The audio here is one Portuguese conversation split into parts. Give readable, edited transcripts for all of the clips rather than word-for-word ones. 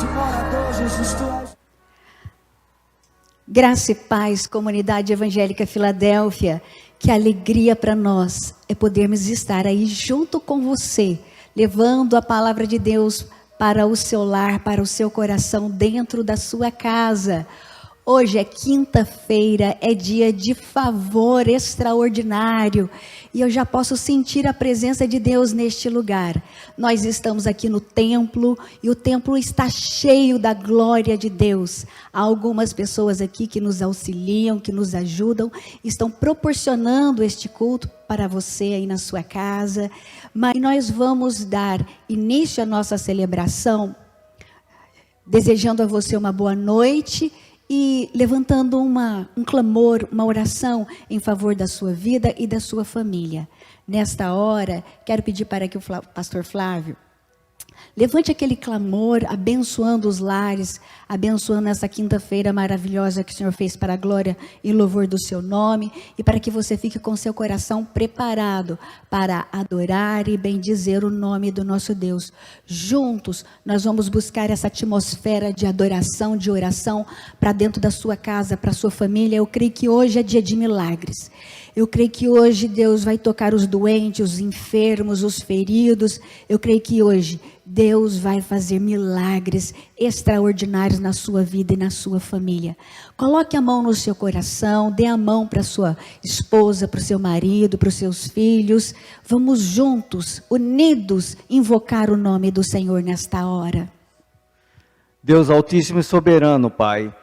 de morador, Jesus, tu és. Graça e paz, comunidade evangélica Filadélfia, que alegria para nós é podermos estar aí junto com você, levando a palavra de Deus para o seu lar, para o seu coração, dentro da sua casa. Hoje é quinta-feira, é dia de favor extraordinário e eu já posso sentir a presença de Deus neste lugar. Nós estamos aqui no templo e o templo está cheio da glória de Deus. Há algumas pessoas aqui que nos auxiliam, que nos ajudam, estão proporcionando este culto para você aí na sua casa. Mas nós vamos dar início à nossa celebração, desejando a você uma boa noite e levantando um clamor, uma oração em favor da sua vida e da sua família. Nesta hora, quero pedir para que o pastor Flávio levante aquele clamor, abençoando os lares, abençoando essa quinta-feira maravilhosa que o Senhor fez para a glória e louvor do seu nome, e para que você fique com seu coração preparado para adorar e bendizer o nome do nosso Deus. Juntos, nós vamos buscar essa atmosfera de adoração, de oração, para dentro da sua casa, para a sua família. Eu creio que hoje é dia de milagres. Eu creio que hoje Deus vai tocar os doentes, os enfermos, os feridos. Eu creio que hoje Deus vai fazer milagres extraordinários na sua vida e na sua família. Coloque a mão no seu coração, dê a mão para sua esposa, para o seu marido, para os seus filhos. Vamos juntos, unidos, invocar o nome do Senhor nesta hora. Deus Altíssimo e Soberano, Pai.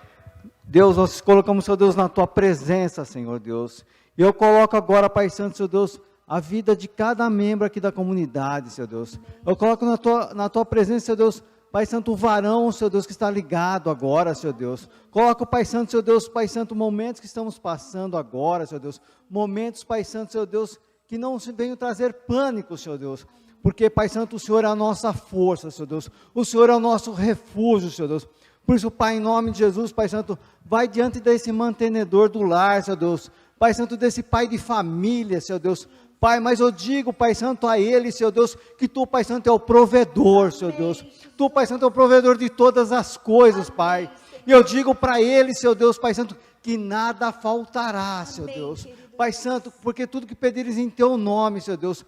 Deus, nós colocamos, Senhor Deus, na Tua presença, Senhor Deus. E eu coloco agora, Pai Santo, Senhor Deus, a vida de cada membro aqui da comunidade, Senhor Deus. Eu coloco na tua presença, Senhor Deus, Pai Santo, o varão, Senhor Deus, que está ligado agora, Senhor Deus. Coloca, Pai Santo, Senhor Deus, Pai Santo, momentos que estamos passando agora, Senhor Deus. Momentos, Pai Santo, Senhor Deus, que não venham trazer pânico, Senhor Deus. Porque, Pai Santo, o Senhor é a nossa força, Senhor Deus. O Senhor é o nosso refúgio, Senhor Deus. Por isso, Pai, em nome de Jesus, Pai Santo, vai diante desse mantenedor do lar, Senhor Deus. Pai Santo, desse pai de família, Senhor Deus. Pai, mas eu digo, Pai Santo, a ele, Senhor Deus, que Tu, Pai Santo, é o provedor, Senhor Deus. Tu, Pai Santo, é o provedor de todas as coisas, Pai. E eu digo para ele, Senhor Deus, Pai Santo, que nada faltará, Senhor Deus. Pai Santo, porque tudo que pedires em Teu nome, Senhor Deus,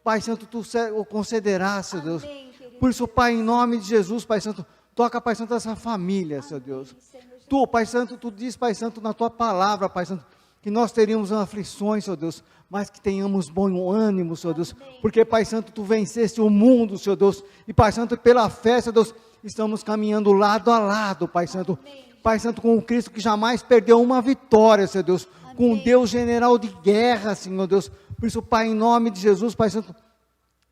Pai Santo, Tu o concederás, Senhor Deus. Por isso, Pai, em nome de Jesus, Pai Santo, toca, Pai Santo, essa família, Senhor Deus. Tu, Pai Santo, Tu diz, Pai Santo, na Tua palavra, Pai Santo, que nós teríamos aflições, Senhor Deus, mas que tenhamos bom ânimo, Senhor Deus, porque, Pai Santo, Tu venceste o mundo, Senhor Deus, e, Pai Santo, pela fé, Senhor Deus, estamos caminhando lado a lado, Pai Santo, Pai Santo, com o Cristo que jamais perdeu uma vitória, Senhor Deus, com o Deus general de guerra, Senhor Deus. Por isso, Pai, em nome de Jesus, Pai Santo,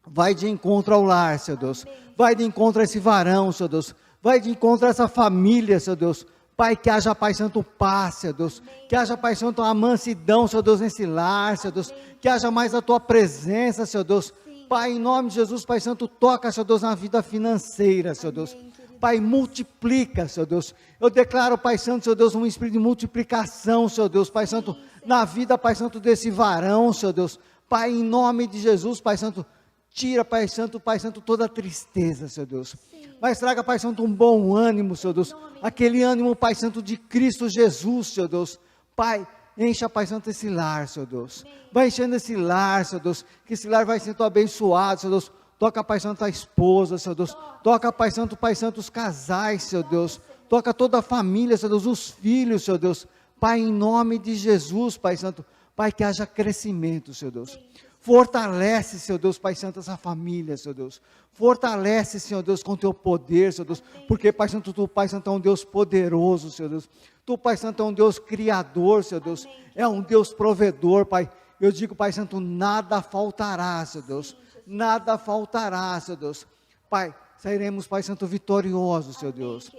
vai de encontro ao lar, Senhor Deus, vai de encontro a esse varão, Senhor Deus, vai de encontro a essa família, Senhor Deus. Pai, que haja, Pai Santo, paz, Senhor Deus, que haja, Pai Santo, a mansidão, Senhor Deus, nesse lar, Senhor Deus, que haja mais a Tua presença, Senhor Deus. Pai, em nome de Jesus, Pai Santo, toca, Senhor Deus, na vida financeira, Senhor Deus. Pai, multiplica, Senhor Deus. Eu declaro, Pai Santo, Senhor Deus, um espírito de multiplicação, Senhor Deus, Pai Santo, na vida, Pai Santo, desse varão, Senhor Deus. Pai, em nome de Jesus, Pai Santo, tira, Pai Santo, toda a tristeza, Senhor Deus. Mas traga, Pai Santo, um bom ânimo, Senhor Deus. Aquele ânimo, Pai Santo, de Cristo Jesus, Senhor Deus. Pai, encha, Pai Santo, esse lar, Senhor Deus. Vai enchendo esse lar, Senhor Deus. Que esse lar vai sendo abençoado, Senhor Deus. Toca, Pai Santo, a esposa, Senhor Deus. Toca, Pai Santo, os casais, Senhor Deus. Toca toda a família, Senhor Deus, os filhos, Senhor Deus. Pai, em nome de Jesus, Pai Santo. Pai, que haja crescimento, Senhor Deus. Fortalece, Senhor Deus, Pai Santo, essa família, Senhor Deus. Fortalece, Senhor Deus, com Teu poder, Senhor Deus. Porque, Pai Santo, Tu, Pai Santo, é um Deus poderoso, Senhor Deus. Tu, Pai Santo, é um Deus criador, Senhor Deus. É um Deus provedor, Pai. Eu digo, Pai Santo, nada faltará, Senhor Deus. Nada faltará, Senhor Deus. Pai, sairemos, Pai Santo, vitoriosos, Senhor Deus.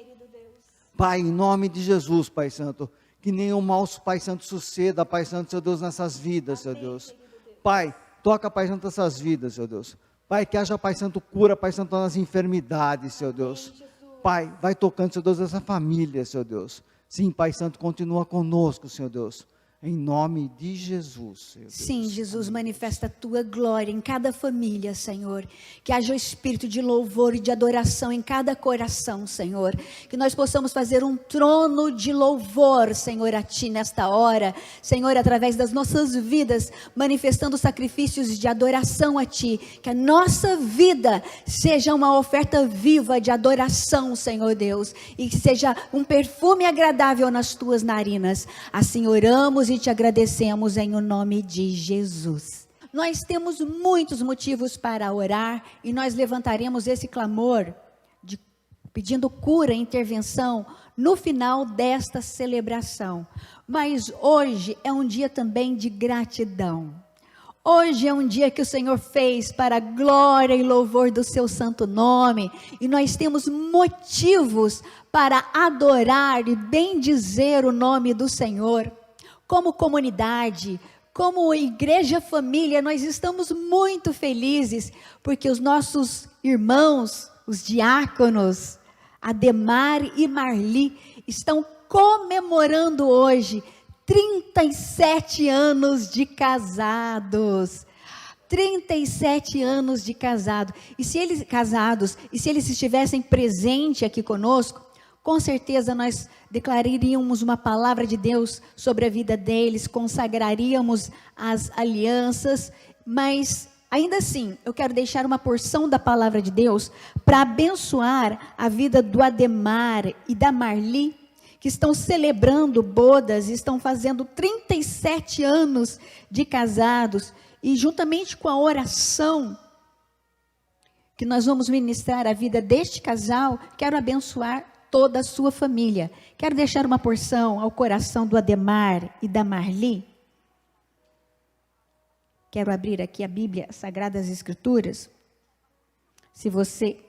Pai, em nome de Jesus, Pai Santo, que nenhum mal, Pai Santo, suceda, Pai Santo, Senhor Deus, nessas vidas, Senhor Deus. Pai, toca, Pai Santo, essas vidas, Senhor Deus. Pai, que haja, Pai Santo, cura, Pai Santo, nas enfermidades, Senhor Deus. Pai, vai tocando, Senhor Deus, essa família, Senhor Deus. Sim, Pai Santo, continua conosco, Senhor Deus. Em nome de Jesus, Senhor Deus. Sim, Jesus, Amém. manifesta a tua glória em cada família, Senhor. Que haja o espírito de louvor e de adoração em cada coração, Senhor. Que nós possamos fazer um trono de louvor, Senhor, a ti nesta hora. Senhor, através das nossas vidas, manifestando sacrifícios de adoração a ti. Que a nossa vida seja uma oferta viva de adoração, Senhor Deus. E que seja um perfume agradável nas tuas narinas. Assim oramos e te agradecemos em o nome de Jesus. Nós temos muitos motivos para orar e nós levantaremos esse clamor pedindo cura e intervenção no final desta celebração. Mas hoje é um dia também de gratidão. Hoje é um dia que o Senhor fez para a glória e louvor do seu santo nome, e nós temos motivos para adorar e bendizer o nome do Senhor. Como comunidade, como igreja família, nós estamos muito felizes, porque os nossos irmãos, os diáconos, Ademar e Marli, estão comemorando hoje 37 anos de casados. 37 anos de casado. E se eles estivessem presentes aqui conosco, com certeza nós declararíamos uma palavra de Deus sobre a vida deles, consagraríamos as alianças, mas ainda assim, eu quero deixar uma porção da palavra de Deus para abençoar a vida do Ademar e da Marli, que estão celebrando bodas, estão fazendo 37 anos de casados, e juntamente com a oração que nós vamos ministrar a vida deste casal, quero abençoar toda a sua família. Quero deixar uma porção ao coração do Ademar e da Marli. Quero abrir aqui a Bíblia, Sagradas Escrituras. Se você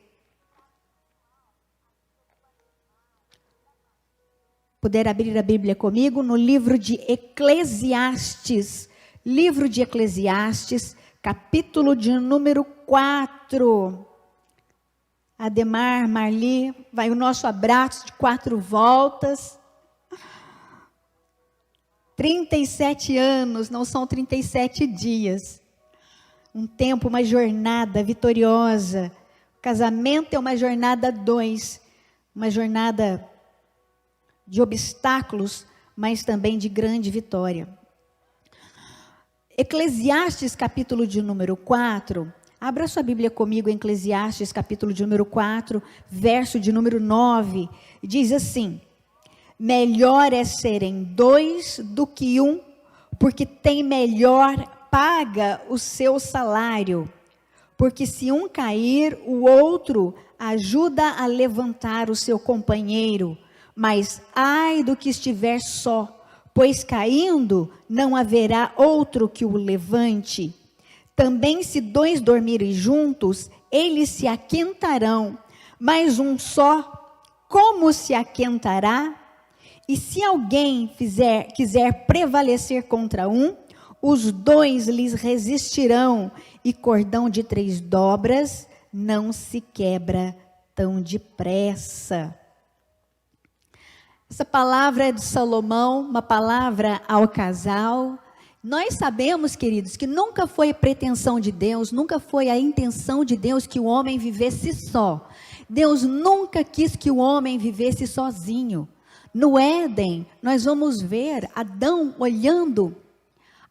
puder abrir a Bíblia comigo, no livro de Eclesiastes, capítulo de número 4. Ademar, Marli, vai o nosso abraço de 4 voltas. 37 anos, não são 37 dias. Um tempo, uma jornada vitoriosa. O casamento é uma jornada 2, uma jornada de obstáculos, mas também de grande vitória. Eclesiastes, capítulo de número 4. Abra sua Bíblia comigo em Eclesiastes, capítulo de número 4, verso de número 9. Diz assim: melhor é serem 2 do que 1, porque tem melhor paga o seu salário. Porque se um cair, o outro ajuda a levantar o seu companheiro. Mas ai do que estiver só, pois caindo não haverá outro que o levante. Também se 2 dormirem juntos, eles se aquentarão, mas um só, como se aquentará? E se alguém quiser prevalecer contra um, os 2 lhes resistirão, e cordão de 3 dobras não se quebra tão depressa. Essa palavra é de Salomão, uma palavra ao casal. Nós sabemos, queridos, que nunca foi a pretensão de Deus, nunca foi a intenção de Deus que o homem vivesse só. Deus nunca quis que o homem vivesse sozinho. No Éden, nós vamos ver Adão olhando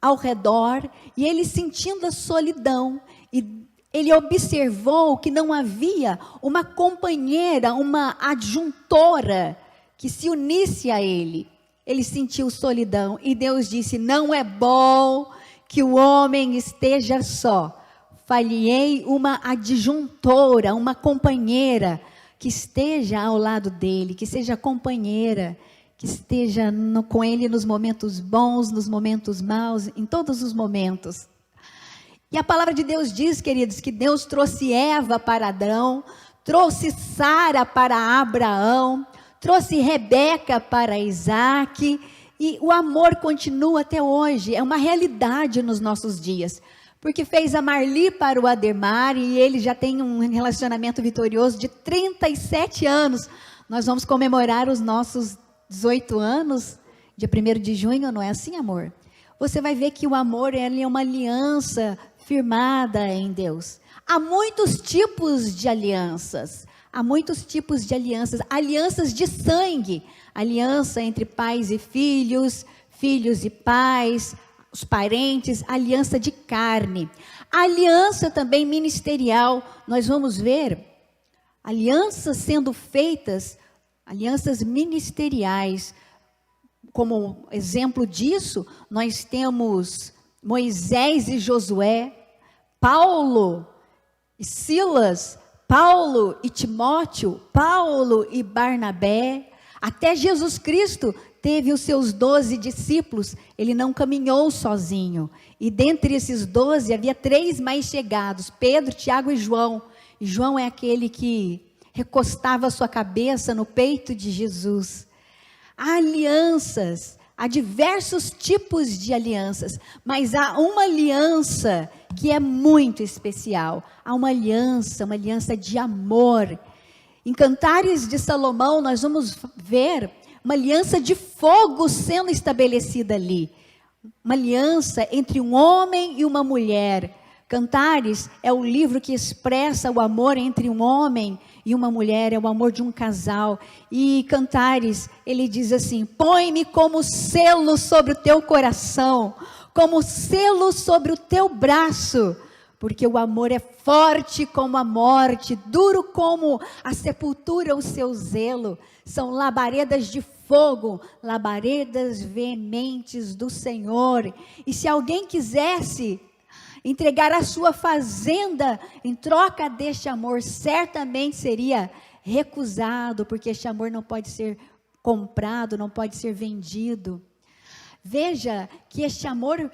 ao redor e ele sentindo a solidão. E ele observou que não havia uma companheira, uma adjuntora que se unisse a ele. Ele sentiu solidão e Deus disse: não é bom que o homem esteja só. Falhei uma adjuntora, uma companheira que esteja ao lado dele, que seja companheira, que esteja com ele nos momentos bons, nos momentos maus, em todos os momentos. E a palavra de Deus diz, queridos, que Deus trouxe Eva para Adão, trouxe Sara para Abraão, trouxe Rebeca para Isaac, e o amor continua até hoje, é uma realidade nos nossos dias, porque fez a Marli para o Ademar, e ele já tem um relacionamento vitorioso de 37 anos, nós vamos comemorar os nossos 18 anos, dia 1º de junho, não é assim, amor? Você vai ver que o amor ele é uma aliança firmada em Deus. Há muitos tipos de alianças. Há muitos tipos de alianças. Alianças de sangue. Aliança entre pais e filhos, filhos e pais, os parentes. Aliança de carne. Aliança também ministerial. Nós vamos ver alianças sendo feitas, alianças ministeriais. Como exemplo disso, nós temos Moisés e Josué, Paulo e Silas, Paulo e Timóteo, Paulo e Barnabé. Até Jesus Cristo teve os seus 12 discípulos, ele não caminhou sozinho. E dentre esses 12 havia 3 mais chegados, Pedro, Tiago e João. E João é aquele que recostava sua cabeça no peito de Jesus. Há alianças, há diversos tipos de alianças, mas há uma aliança que é muito especial. Há uma aliança de amor. Em Cantares de Salomão, nós vamos ver uma aliança de fogo sendo estabelecida ali. Uma aliança entre um homem e uma mulher. Cantares é o livro que expressa o amor entre um homem e uma mulher, é o amor de um casal. E Cantares, ele diz assim: põe-me como selo sobre o teu coração, como selo sobre o teu braço, porque o amor é forte como a morte, duro como a sepultura o seu zelo. São labaredas de fogo, labaredas veementes do Senhor. E se alguém quisesse entregar a sua fazenda em troca deste amor, certamente seria recusado, porque este amor não pode ser comprado, não pode ser vendido. Veja que este amor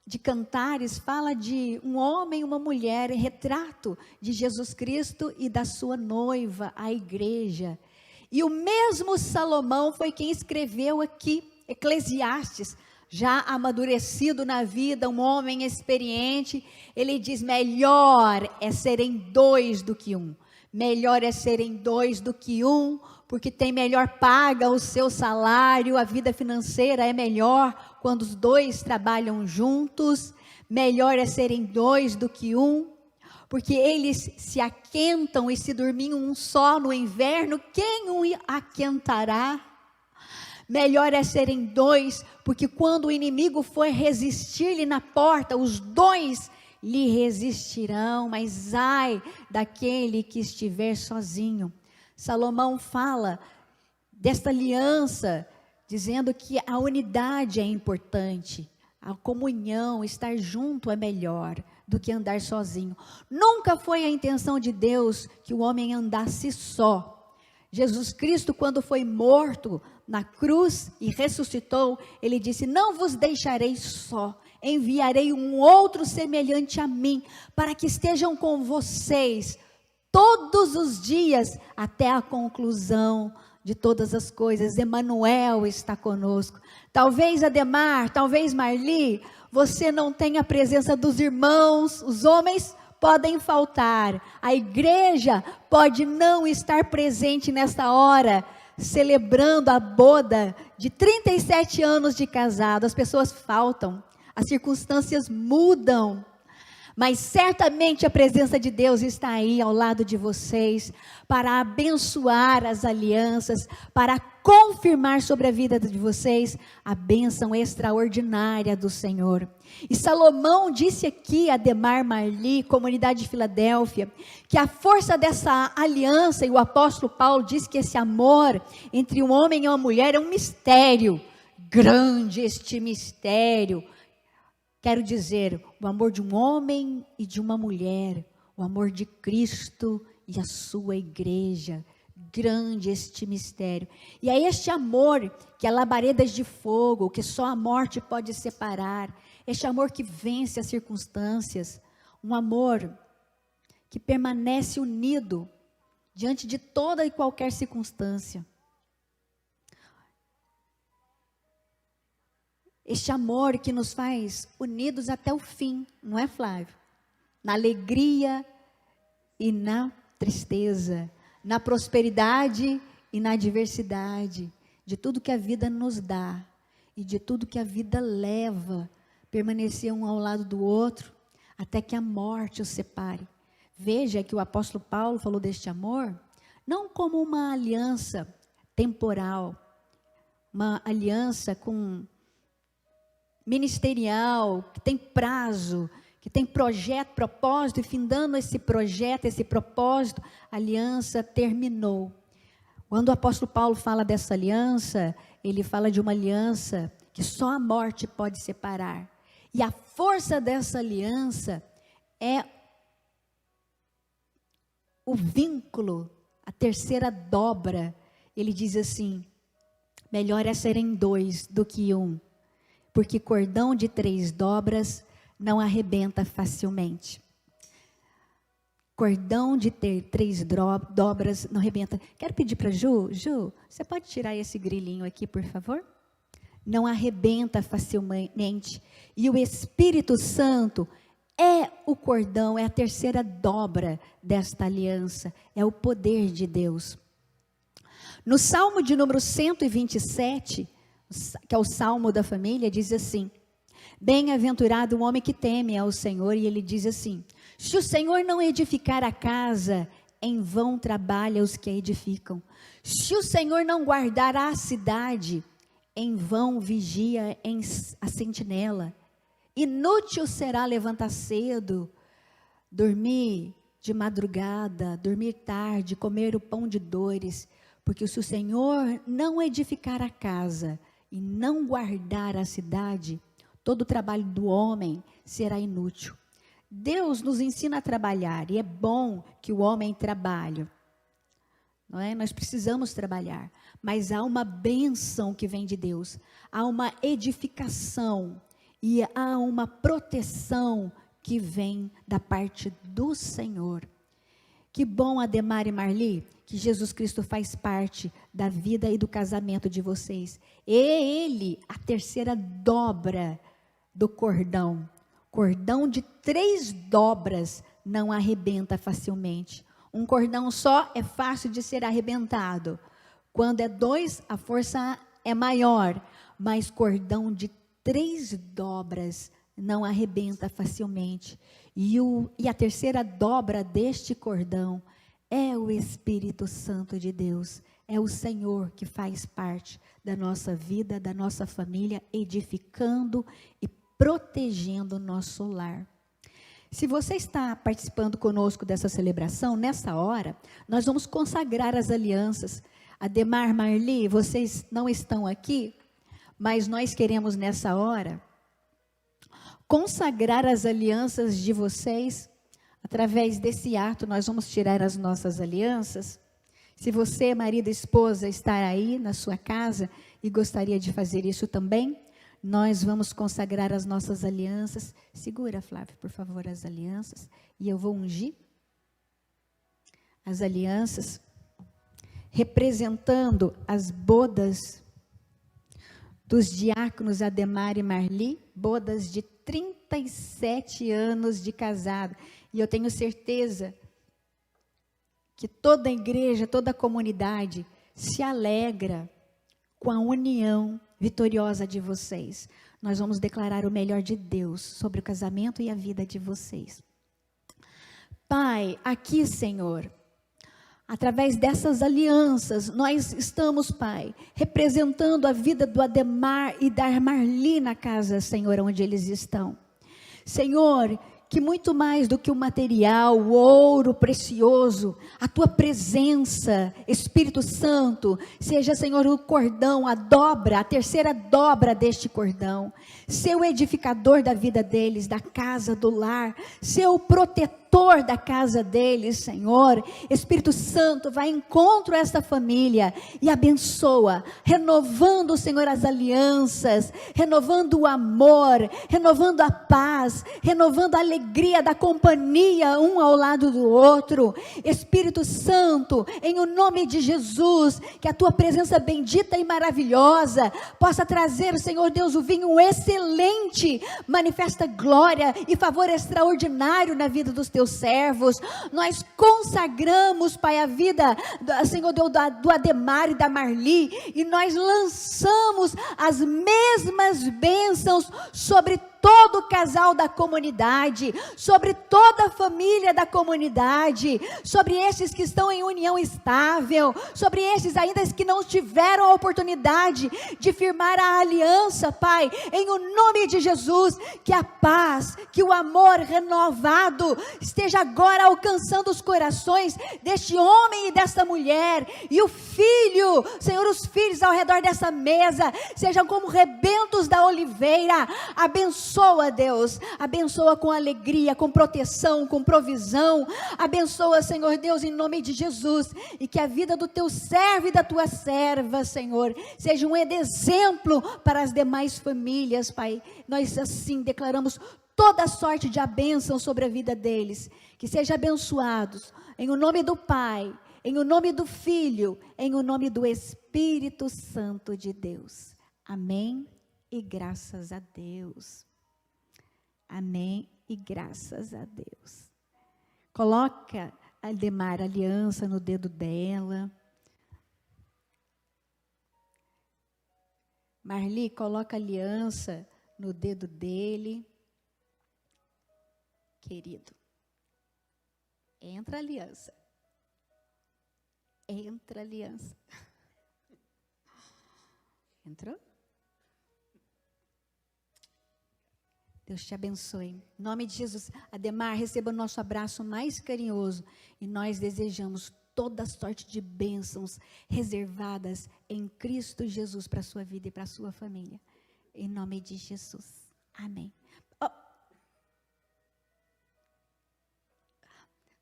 de Cantares fala de um homem e uma mulher, retrato de Jesus Cristo e da sua noiva, a igreja. E o mesmo Salomão foi quem escreveu aqui, Eclesiastes, já amadurecido na vida, um homem experiente. Ele diz: melhor é serem 2 do que 1. Melhor é serem 2 do que 1, porque tem melhor paga o seu salário, a vida financeira é melhor quando os 2 trabalham juntos. Melhor é serem 2 do que 1, porque eles se aquentam, e se dormir um só no inverno, quem o aquentará? Melhor é serem 2, porque quando o inimigo for resistir-lhe na porta, os 2 lhe resistirão, mas ai daquele que estiver sozinho. Salomão fala desta aliança, dizendo que a unidade é importante, a comunhão, estar junto é melhor do que andar sozinho. Nunca foi a intenção de Deus que o homem andasse só. Jesus Cristo, quando foi morto na cruz e ressuscitou, ele disse: não vos deixarei só, enviarei um outro semelhante a mim, para que estejam com vocês todos os dias, até a conclusão de todas as coisas. Emanuel está conosco. Talvez Ademar, talvez Marli, você não tenha a presença dos irmãos, os homens podem faltar, a igreja pode não estar presente nesta hora, celebrando a boda de 37 anos de casado. As pessoas faltam, as circunstâncias mudam, mas certamente a presença de Deus está aí ao lado de vocês, para abençoar as alianças, para confirmar sobre a vida de vocês a bênção extraordinária do Senhor. E Salomão disse aqui a Ademar, Marli, comunidade de Filadélfia, que a força dessa aliança, e o apóstolo Paulo diz que esse amor entre um homem e uma mulher é um mistério, grande este mistério. Quero dizer, o amor de um homem e de uma mulher, o amor de Cristo e a sua igreja, grande este mistério. E é este amor que é labaredas de fogo, que só a morte pode separar, este amor que vence as circunstâncias, um amor que permanece unido diante de toda e qualquer circunstância. Este amor que nos faz unidos até o fim, não é, Flávio? Na alegria e na tristeza, na prosperidade e na adversidade, de tudo que a vida nos dá. e de tudo que a vida leva, permaneciam um ao lado do outro, até que a morte os separe. Veja que o apóstolo Paulo falou deste amor, não como uma aliança temporal, uma aliança ministerial, que tem prazo, que tem projeto, propósito, e findando esse projeto, esse propósito, a aliança terminou. Quando o apóstolo Paulo fala dessa aliança, ele fala de uma aliança que só a morte pode separar. E a força dessa aliança é o vínculo, a terceira dobra. Ele diz assim: melhor é serem dois do que um, porque cordão de 3 dobras não arrebenta facilmente. Cordão de 3 dobras não arrebenta. Quero pedir para Ju, você pode tirar esse grilinho aqui, por favor? Não arrebenta facilmente. E o Espírito Santo é o cordão, é a terceira dobra desta aliança, é o poder de Deus. No Salmo de número 127, que é o Salmo da família, diz assim: bem-aventurado o homem que teme ao Senhor, e ele diz assim: se o Senhor não edificar a casa, em vão trabalha os que a edificam. Se o Senhor não guardar a cidade, em vão vigia a sentinela. Inútil será levantar cedo, dormir de madrugada, dormir tarde, comer o pão de dores, porque se o Senhor não edificar a casa e não guardar a cidade, todo o trabalho do homem será inútil. Deus nos ensina a trabalhar, e é bom que o homem trabalhe, não é? Nós precisamos trabalhar, mas há uma bênção que vem de Deus, há uma edificação e há uma proteção que vem da parte do Senhor. Que bom, Ademar e Marli, que Jesus Cristo faz parte da vida e do casamento de vocês. E Ele, a terceira dobra do cordão. Cordão de 3 dobras não arrebenta facilmente. Um cordão só é fácil de ser arrebentado. Quando é 2, a força é maior. Mas cordão de 3 dobras não arrebenta facilmente. E a terceira dobra deste cordão é o Espírito Santo de Deus. É o Senhor que faz parte da nossa vida, da nossa família, edificando e protegendo o nosso lar. Se você está participando conosco dessa celebração, nessa hora, nós vamos consagrar as alianças. Ademar, Marli, vocês não estão aqui, mas nós queremos nessa hora consagrar as alianças de vocês. Através desse ato, nós vamos tirar as nossas alianças. Se você, marido e esposa, está aí na sua casa e gostaria de fazer isso também, nós vamos consagrar as nossas alianças. Segura, Flávio, por favor, as alianças. E eu vou ungir as alianças, representando as bodas dos diáconos Ademar e Marli, bodas de 37 anos de casado. E eu tenho certeza que toda a igreja, toda a comunidade se alegra com a união vitoriosa de vocês. Nós vamos declarar o melhor de Deus sobre o casamento e a vida de vocês. Pai, aqui, Senhor, através dessas alianças, nós estamos, Pai, representando a vida do Ademar e da Marli na casa, Senhor, onde eles estão. Senhor, que muito mais do que o material, o ouro precioso, a tua presença, Espírito Santo, seja, Senhor, o cordão, a dobra, a terceira dobra deste cordão, ser o edificador da vida deles, da casa, do lar, ser o protetor da casa deles, Senhor. Espírito Santo, vai encontro esta família e abençoa, renovando, Senhor, as alianças, renovando o amor, renovando a paz, renovando a alegria da companhia um ao lado do outro. Espírito Santo, em o nome de Jesus, que a tua presença bendita e maravilhosa possa trazer, Senhor Deus, o vinho excelente, manifesta glória e favor extraordinário na vida dos teus teus servos. Nós consagramos, Pai, a vida, Senhor Deus, do Ademar e da Marli, e nós lançamos as mesmas bênçãos sobre todo o casal da comunidade, sobre toda a família da comunidade, sobre estes que estão em união estável, sobre estes ainda que não tiveram a oportunidade de firmar a aliança, Pai, em o nome de Jesus, que a paz, que o amor renovado esteja agora alcançando os corações deste homem e desta mulher, e o filho, Senhor, os filhos ao redor dessa mesa, sejam como rebentos da oliveira. Abençoa, Deus, abençoa com alegria, com proteção, com provisão, abençoa, Senhor Deus, em nome de Jesus, e que a vida do teu servo e da tua serva, Senhor, seja um exemplo para as demais famílias, Pai. Nós assim declaramos toda sorte de bênção sobre a vida deles, que sejam abençoados, em o nome do Pai, em o nome do Filho, em o nome do Espírito Santo de Deus. Amém e graças a Deus. Amém e graças a Deus. Coloca a Ademar a aliança no dedo dela. Marli, coloca a aliança no dedo dele. Querido, entra a aliança. Entra a aliança. Entrou? Deus te abençoe. Em nome de Jesus. Ademar, receba o nosso abraço mais carinhoso. E nós desejamos toda sorte de bênçãos reservadas em Cristo Jesus para a sua vida e para a sua família. Em nome de Jesus. Amém. Oh.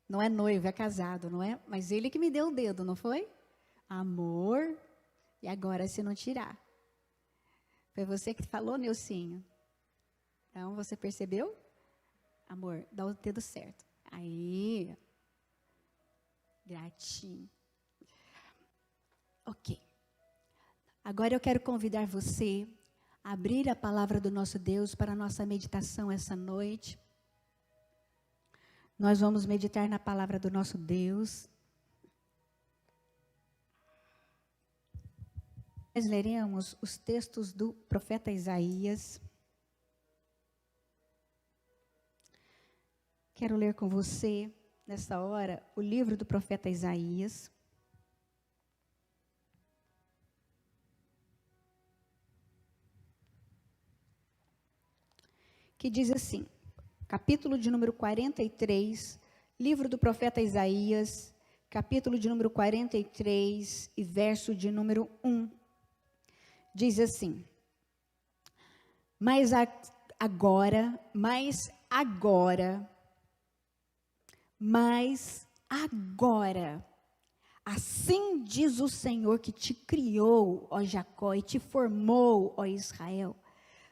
Não é noivo, é casado, não é? Mas ele que me deu o dedo, não foi? Amor. E agora, se não tirar. Foi você que falou, Nilcinho? Então, você percebeu? Amor, dá o dedo certo. Aí. Gratinho. Ok. Agora eu quero convidar você a abrir a palavra do nosso Deus para a nossa meditação essa noite. Nós vamos meditar na palavra do nosso Deus. Nós leremos os textos do profeta Isaías. Quero ler com você, nessa hora, o livro do profeta Isaías. Que diz assim, capítulo de número 43, livro do profeta Isaías, capítulo de número 43 e verso de número 1. Diz assim, mas agora, assim diz o Senhor que te criou, ó Jacó, e te formou, ó Israel.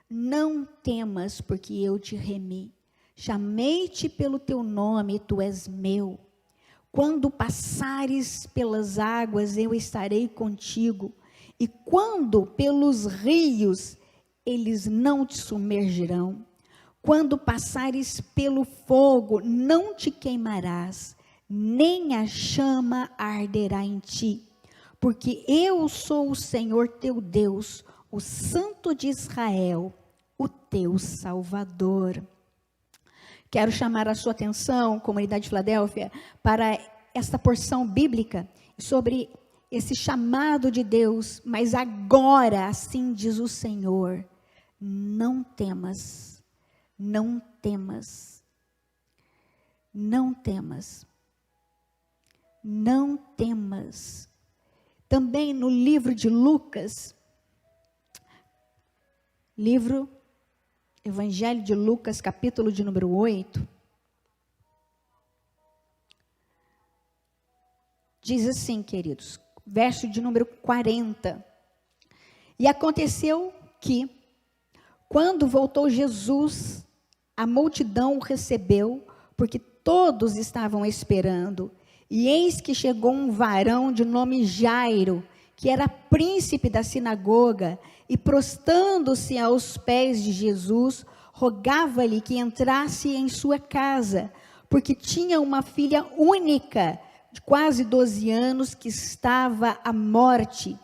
Não temas, porque eu te remi. Chamei-te pelo teu nome, tu és meu. Quando passares pelas águas, eu estarei contigo. E quando pelos rios, eles não te submergirão. Quando passares pelo fogo, não te queimarás, nem a chama arderá em ti. Porque eu sou o Senhor teu Deus, o Santo de Israel, o teu Salvador. Quero chamar a sua atenção, comunidade de Filadélfia, para esta porção bíblica sobre esse chamado de Deus. Mas agora, assim diz o Senhor, não temas. Não temas, não temas, não temas. Também no livro de Lucas, Evangelho de Lucas, capítulo de número 8, diz assim, queridos, verso de número 40. E aconteceu que, quando voltou Jesus, a multidão o recebeu, porque todos estavam esperando. E eis que chegou um varão de nome Jairo, que era príncipe da sinagoga, e prostrando-se aos pés de Jesus, rogava-lhe que entrasse em sua casa, porque tinha uma filha única, de quase 12 anos, que estava à morte.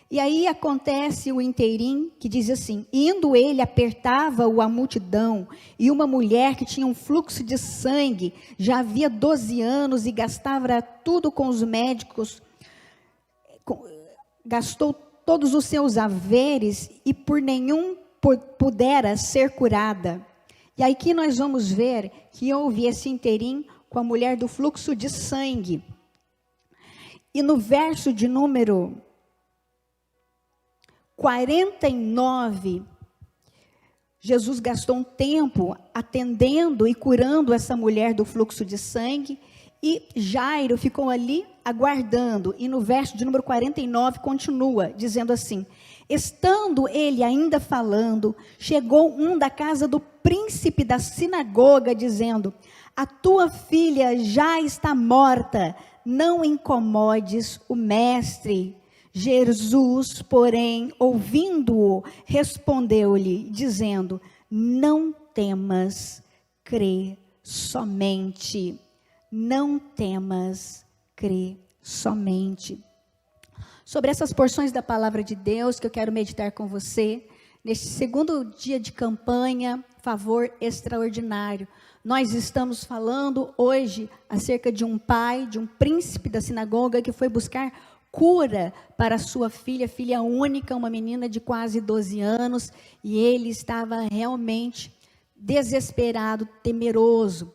E aí acontece o inteirinho, que diz assim: indo ele, apertava-o a multidão, e uma mulher que tinha um fluxo de sangue, já havia 12 anos, e gastava tudo com os médicos, gastou todos os seus haveres, e por nenhum pudera ser curada. E aí que nós vamos ver que houve esse inteirinho com a mulher do fluxo de sangue. E no verso de número 49, Jesus gastou um tempo atendendo e curando essa mulher do fluxo de sangue, e Jairo ficou ali aguardando. E no verso de número 49 continua dizendo assim: estando ele ainda falando, chegou um da casa do príncipe da sinagoga, dizendo: a tua filha já está morta, não incomodes o mestre. Jesus, porém, ouvindo-o, respondeu-lhe, dizendo: não temas, crê somente. Não temas, crê somente. Sobre essas porções da palavra de Deus que eu quero meditar com você, neste segundo dia de campanha, Favor Extraordinário, nós estamos falando hoje acerca de um pai, de um príncipe da sinagoga que foi buscar cura para sua filha única, uma menina de quase 12 anos, e ele estava realmente desesperado, temeroso.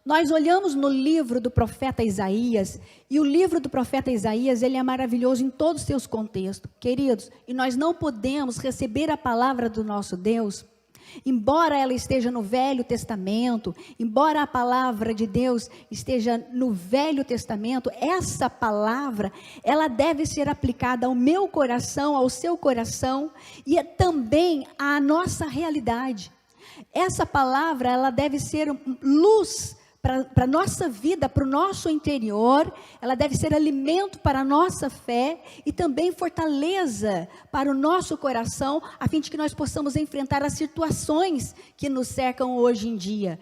Nós olhamos no livro do profeta Isaías, e o livro do profeta Isaías, ele é maravilhoso em todos os seus contextos, queridos, e nós não podemos receber a palavra do nosso Deus, embora ela esteja no Velho Testamento, embora a palavra de Deus esteja no Velho Testamento, essa palavra, ela deve ser aplicada ao meu coração, ao seu coração, e também à nossa realidade. Essa palavra, ela deve ser luz para a nossa vida, para o nosso interior, ela deve ser alimento para a nossa fé e também fortaleza para o nosso coração, a fim de que nós possamos enfrentar as situações que nos cercam hoje em dia.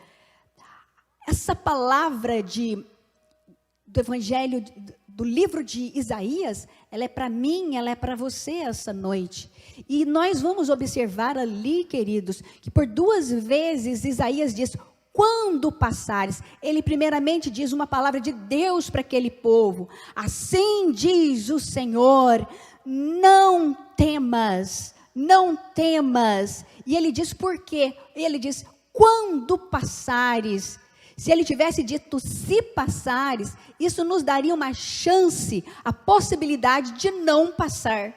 Essa palavra do Evangelho, do livro de Isaías, ela é para mim, ela é para você essa noite. E nós vamos observar ali, queridos, que por 2 vezes Isaías diz: quando passares, ele primeiramente diz uma palavra de Deus para aquele povo: assim diz o Senhor, não temas, não temas. E ele diz por quê? Ele diz: quando passares. Se ele tivesse dito se passares, isso nos daria uma chance, a possibilidade de não passar.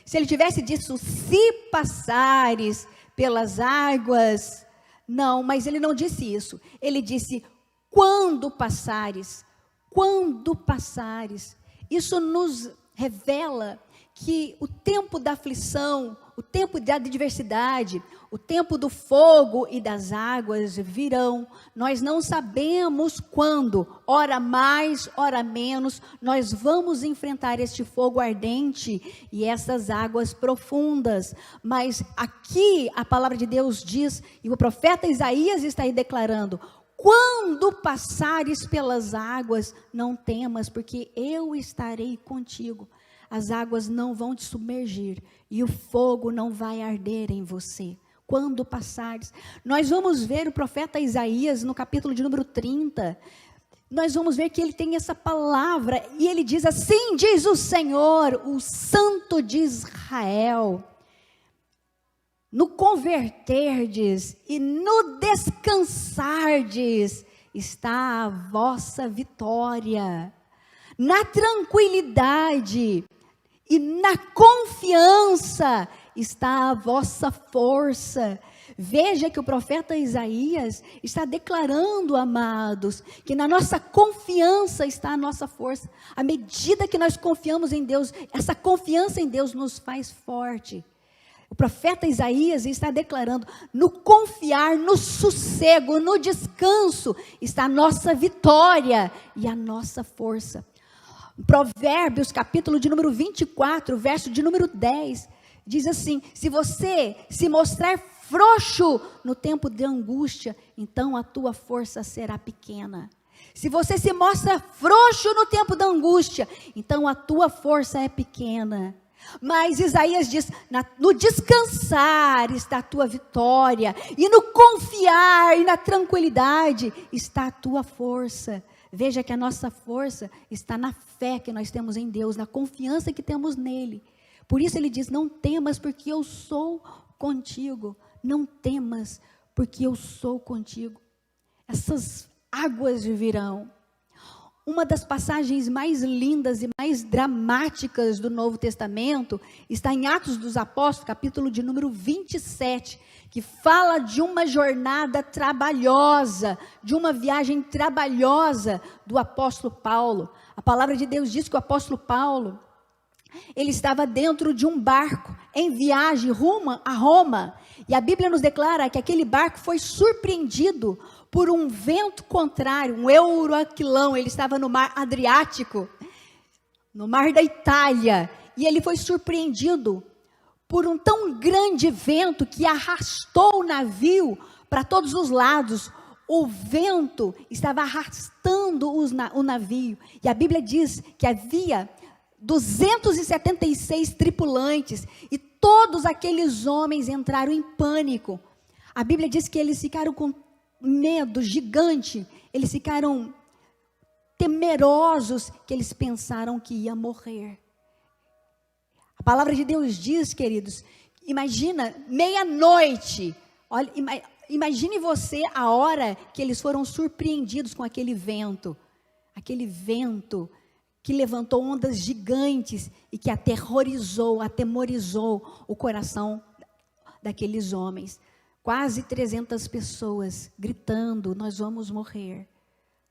Se ele tivesse dito se passares pelas águas, não, mas ele não disse isso. Ele disse quando passares, quando passares. Isso nos revela que o tempo da aflição, o tempo da adversidade, o tempo do fogo e das águas virão. Nós não sabemos quando, ora mais, ora menos, nós vamos enfrentar este fogo ardente e essas águas profundas. Mas aqui a palavra de Deus diz, e o profeta Isaías está aí declarando: quando passares pelas águas, não temas, porque eu estarei contigo. As águas não vão te submergir e o fogo não vai arder em você. Quando passares, nós vamos ver o profeta Isaías no capítulo de número 30, nós vamos ver que ele tem essa palavra, e ele diz assim: diz o Senhor, o Santo de Israel, no converterdes e no descansardes está a vossa vitória, na tranquilidade e na confiança está a vossa força. Veja que o profeta Isaías está declarando, amados, que na nossa confiança está a nossa força. À medida que nós confiamos em Deus, essa confiança em Deus nos faz forte. O profeta Isaías está declarando: no confiar, no sossego, no descanso, está a nossa vitória e a nossa força. Provérbios, capítulo de número 24, verso de número 10, diz assim: se você se mostrar frouxo no tempo de angústia, então a tua força será pequena. Se você se mostra frouxo no tempo da angústia, então a tua força é pequena. Mas Isaías diz, no descansar está a tua vitória, e no confiar e na tranquilidade está a tua força. Veja que a nossa força está na fé que nós temos em Deus, na confiança que temos nele. Por isso ele diz, não temas porque eu sou contigo. Não temas porque eu sou contigo. Essas águas virão. Uma das passagens mais lindas e mais dramáticas do Novo Testamento está em Atos dos Apóstolos, capítulo de número 27, que fala de uma jornada trabalhosa, de uma viagem trabalhosa do apóstolo Paulo. A palavra de Deus diz que o apóstolo Paulo, ele estava dentro de um barco, em viagem rumo a Roma, e a Bíblia nos declara que aquele barco foi surpreendido por um vento contrário, um euroaquilão. Ele estava no mar Adriático, no mar da Itália, e ele foi surpreendido por um tão grande vento que arrastou o navio para todos os lados. O vento estava arrastando o navio, e a Bíblia diz que havia 276 tripulantes, e todos aqueles homens entraram em pânico. A Bíblia diz que eles ficaram com medo gigante, eles ficaram temerosos, que eles pensaram que ia morrer. A palavra de Deus diz, queridos, imagina, meia-noite, olha, imagine você a hora que eles foram surpreendidos com aquele vento que levantou ondas gigantes e que atemorizou o coração daqueles homens. Quase 300 pessoas gritando, nós vamos morrer.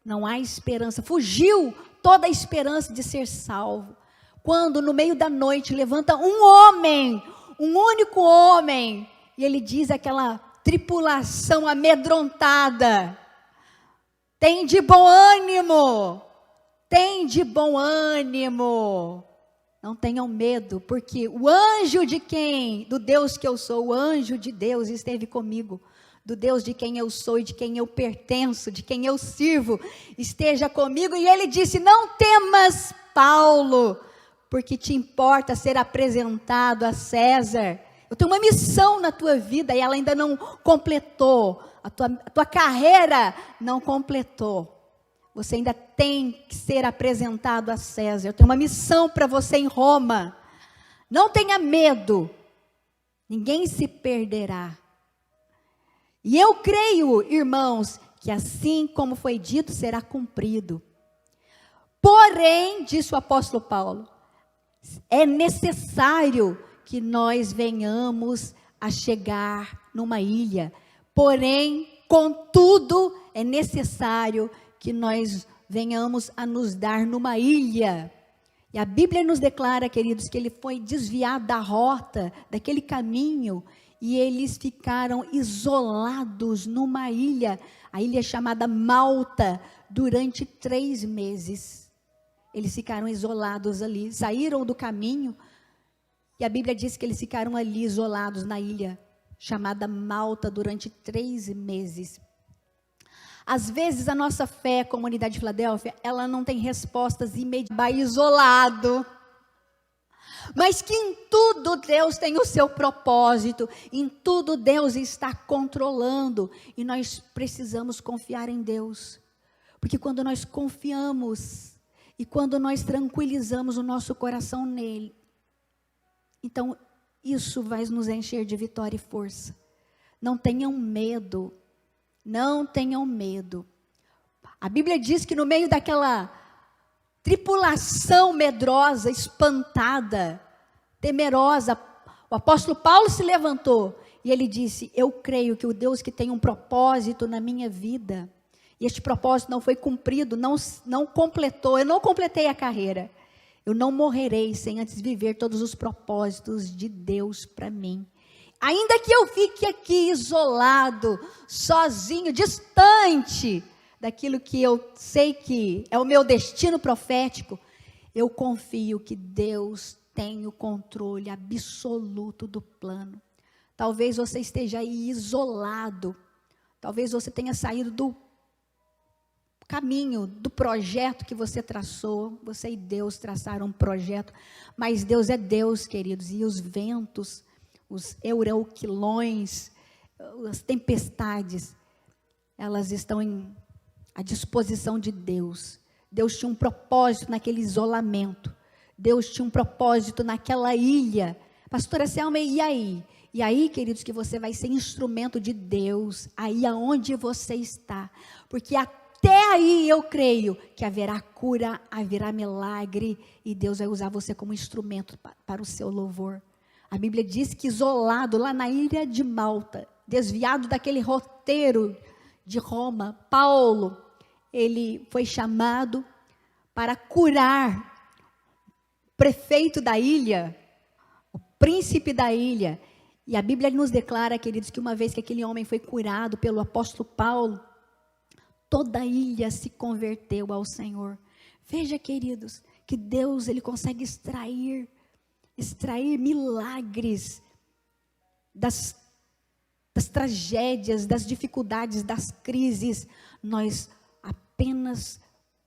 Não há esperança. Fugiu toda a esperança de ser salvo. Quando no meio da noite levanta um homem, um único homem, e ele diz àquela tripulação amedrontada, tem de bom ânimo. Tem de bom ânimo, não tenham medo, porque o anjo de quem? Do Deus que eu sou, o anjo de Deus esteve comigo, do Deus de quem eu sou e de quem eu pertenço, de quem eu sirvo, esteja comigo. E ele disse, não temas, Paulo, porque te importa ser apresentado a César. Eu tenho uma missão na tua vida e ela ainda não completou, a tua carreira não completou. Você ainda tem que ser apresentado a César. Eu tenho uma missão para você em Roma. Não tenha medo. Ninguém se perderá. E eu creio, irmãos, que assim como foi dito, será cumprido. Porém, disse o apóstolo Paulo, é necessário que nós venhamos a chegar numa ilha. Porém, contudo, é necessário que nós venhamos a nos dar numa ilha. E a Bíblia nos declara, queridos, que ele foi desviado da rota, daquele caminho, e eles ficaram isolados numa ilha, a ilha chamada Malta, durante 3 meses. Eles ficaram isolados ali, saíram do caminho, e a Bíblia diz que eles ficaram ali isolados na ilha, chamada Malta, durante 3 meses. Às vezes a nossa fé, comunidade de Filadélfia, ela não tem respostas imediatas, isolado. Mas que em tudo Deus tem o seu propósito, em tudo Deus está controlando. E nós precisamos confiar em Deus. Porque quando nós confiamos e quando nós tranquilizamos o nosso coração nele, então isso vai nos encher de vitória e força. Não tenham medo. Não tenham medo. A Bíblia diz que no meio daquela tripulação medrosa, espantada, temerosa, o apóstolo Paulo se levantou e ele disse, eu creio que o Deus que tem um propósito na minha vida, e este propósito não foi cumprido, não completou, eu não completei a carreira, eu não morrerei sem antes viver todos os propósitos de Deus para mim. Ainda que eu fique aqui isolado, sozinho, distante daquilo que eu sei que é o meu destino profético, eu confio que Deus tem o controle absoluto do plano. Talvez você esteja aí isolado. Talvez você tenha saído do caminho, do projeto que você traçou. Você e Deus traçaram um projeto. Mas Deus é Deus, queridos. E os ventos, os eurauquilões, as tempestades, elas estão à disposição de Deus. Deus tinha um propósito naquele isolamento. Deus tinha um propósito naquela ilha. Pastora Selma, e aí? E aí, queridos, que você vai ser instrumento de Deus, aí aonde você está. Porque até aí eu creio que haverá cura, haverá milagre, e Deus vai usar você como instrumento para o seu louvor. A Bíblia diz que isolado lá na ilha de Malta, desviado daquele roteiro de Roma, Paulo, ele foi chamado para curar o prefeito da ilha, o príncipe da ilha. E a Bíblia nos declara, queridos, que uma vez que aquele homem foi curado pelo apóstolo Paulo, toda a ilha se converteu ao Senhor. Veja, queridos, que Deus, ele consegue extrair milagres das tragédias, das dificuldades, das crises. Nós apenas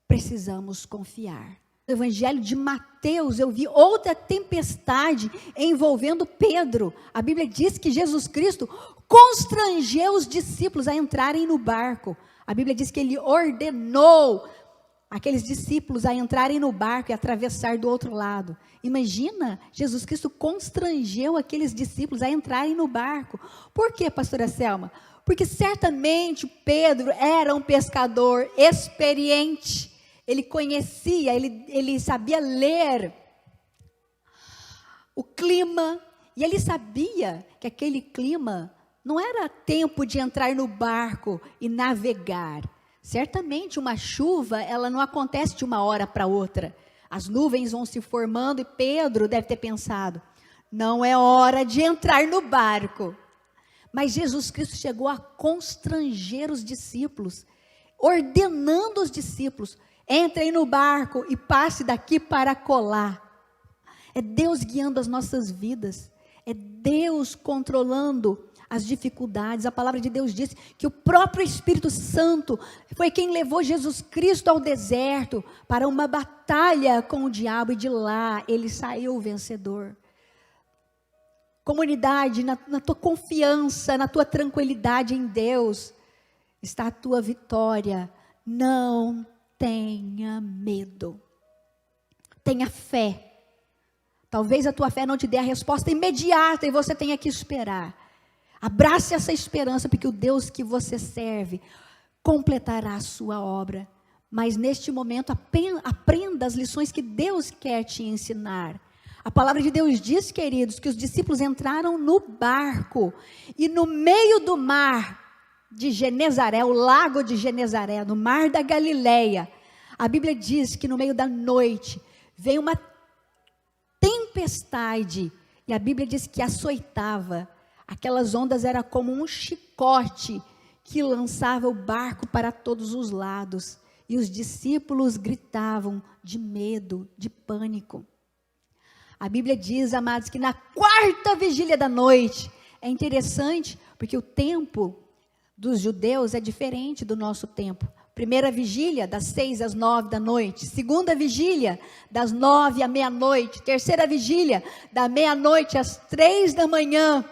precisamos confiar. No Evangelho de Mateus, eu vi outra tempestade envolvendo Pedro. A Bíblia diz que Jesus Cristo constrangeu os discípulos a entrarem no barco. A Bíblia diz que ele ordenou aqueles discípulos a entrarem no barco e atravessar do outro lado. Imagina, Jesus Cristo constrangeu aqueles discípulos a entrarem no barco. Por quê, pastora Selma? Porque certamente Pedro era um pescador experiente. Ele conhecia, ele sabia ler o clima, e ele sabia que aquele clima não era tempo de entrar no barco e navegar. Certamente uma chuva, ela não acontece de uma hora para outra. As nuvens vão se formando e Pedro deve ter pensado, não é hora de entrar no barco. Mas Jesus Cristo chegou a constranger os discípulos, ordenando os discípulos, entrem no barco e passe daqui para colar. É Deus guiando as nossas vidas. É Deus controlando as dificuldades. A palavra de Deus diz que o próprio Espírito Santo foi quem levou Jesus Cristo ao deserto para uma batalha com o diabo, e de lá ele saiu vencedor. Comunidade, na tua confiança, na tua tranquilidade em Deus, está a tua vitória. Não tenha medo. Tenha fé. Talvez a tua fé não te dê a resposta imediata e você tenha que esperar. Abrace essa esperança, porque o Deus que você serve completará a sua obra. Mas neste momento, aprenda as lições que Deus quer te ensinar. A palavra de Deus diz, queridos, que os discípulos entraram no barco e no meio do mar de Genezaré, o lago de Genezaré, no mar da Galileia, a Bíblia diz que no meio da noite veio uma tempestade, e a Bíblia diz que açoitava. Aquelas ondas eram como um chicote que lançava o barco para todos os lados, e os discípulos gritavam de medo, de pânico. A Bíblia diz, amados, que na quarta vigília da noite, é interessante, porque o tempo dos judeus é diferente do nosso tempo. Primeira vigília, das 6 às 9 da noite. Segunda vigília, das 9 à meia-noite. Terceira vigília, da meia-noite às 3 da manhã.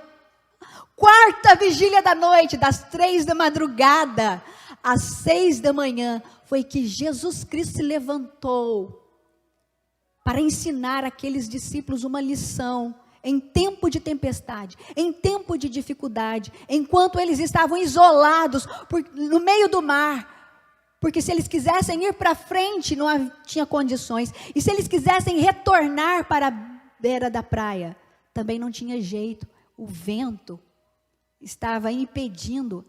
Quarta vigília da noite, das 3 da madrugada às 6 da manhã, foi que Jesus Cristo se levantou para ensinar aqueles discípulos uma lição. Em tempo de tempestade, em tempo de dificuldade, enquanto eles estavam isolados no meio do mar, porque se eles quisessem ir para frente, não tinha condições, e se eles quisessem retornar para a beira da praia, também não tinha jeito. O vento estava impedindo,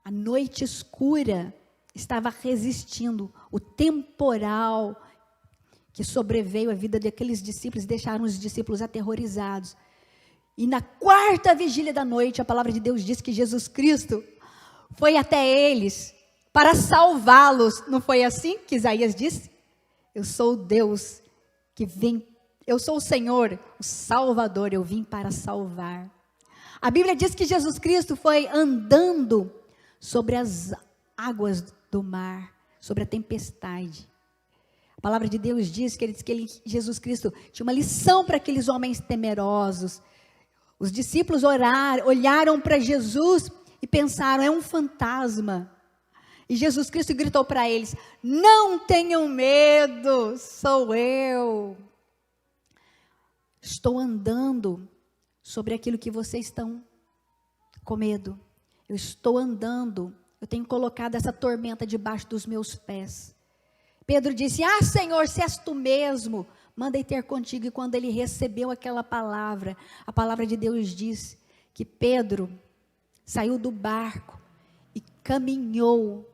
a noite escura estava resistindo, o temporal que sobreveio à vida daqueles discípulos, deixaram os discípulos aterrorizados. E na quarta vigília da noite, a palavra de Deus diz que Jesus Cristo foi até eles para salvá-los. Não foi assim que Isaías disse? Eu sou o Deus que vem, eu sou o Senhor, o Salvador, eu vim para salvar. A Bíblia diz que Jesus Cristo foi andando sobre as águas do mar, sobre a tempestade. A palavra de Deus diz que Jesus Cristo tinha uma lição para aqueles homens temerosos. Os discípulos olharam para Jesus e pensaram, é um fantasma. E Jesus Cristo gritou para eles, não tenham medo, sou eu. Estou andando sobre aquilo que vocês estão com medo. Eu estou andando, eu tenho colocado essa tormenta debaixo dos meus pés. Pedro disse, Senhor, se és tu mesmo, mandei ter contigo. E quando ele recebeu aquela palavra, a palavra de Deus diz que Pedro saiu do barco e caminhou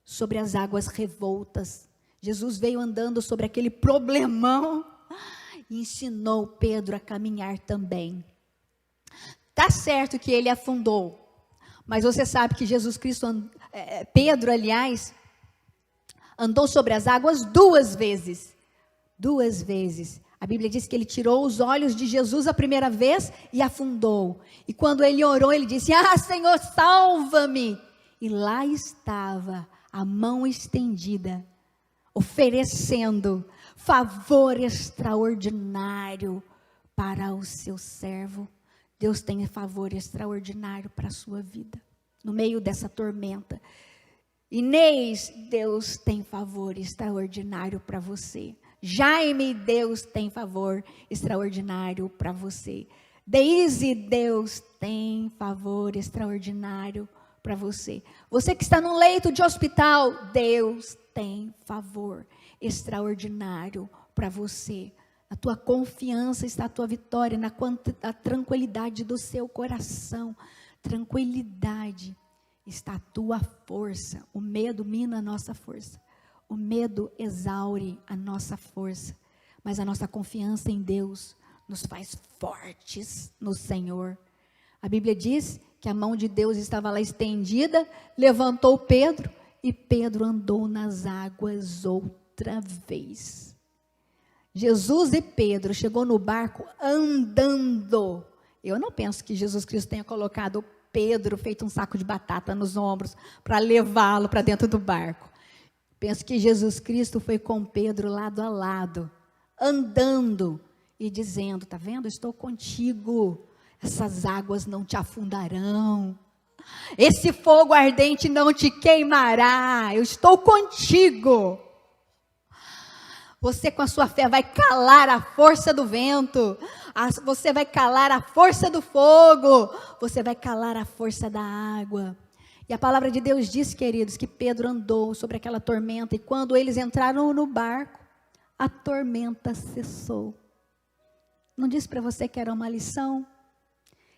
sobre as águas revoltas. Jesus veio andando sobre aquele problemão e ensinou Pedro a caminhar também. Tá certo que ele afundou, mas você sabe que Jesus Cristo, Pedro, aliás, andou sobre as águas 2 vezes. 2 vezes. A Bíblia diz que ele tirou os olhos de Jesus a primeira vez e afundou. E quando ele orou, ele disse, Senhor, salva-me. E lá estava a mão estendida, oferecendo favor extraordinário para o seu servo. Deus tem favor extraordinário para a sua vida, no meio dessa tormenta. Inês, Deus tem favor extraordinário para você. Jaime, Deus tem favor extraordinário para você. Deise, Deus tem favor extraordinário para você. Você que está num leito de hospital, Deus tem favor extraordinário para você. A tua confiança está a tua vitória, na tranquilidade do seu coração. Tranquilidade está a tua força. O medo mina a nossa força. O medo exaure a nossa força. Mas a nossa confiança em Deus nos faz fortes no Senhor. A Bíblia diz que a mão de Deus estava lá estendida, levantou Pedro e Pedro andou nas águas outra vez. Jesus e Pedro chegou no barco andando. Eu não penso que Jesus Cristo tenha colocado Pedro, feito um saco de batata nos ombros, para levá-lo para dentro do barco. Penso que Jesus Cristo foi com Pedro lado a lado, andando e dizendo, tá vendo? Estou contigo, essas águas não te afundarão, esse fogo ardente não te queimará, eu estou contigo. Você com a sua fé vai calar a força do vento, você vai calar a força do fogo, você vai calar a força da água. E a palavra de Deus diz, queridos, que Pedro andou sobre aquela tormenta e quando eles entraram no barco, a tormenta cessou. Não disse para você que era uma lição?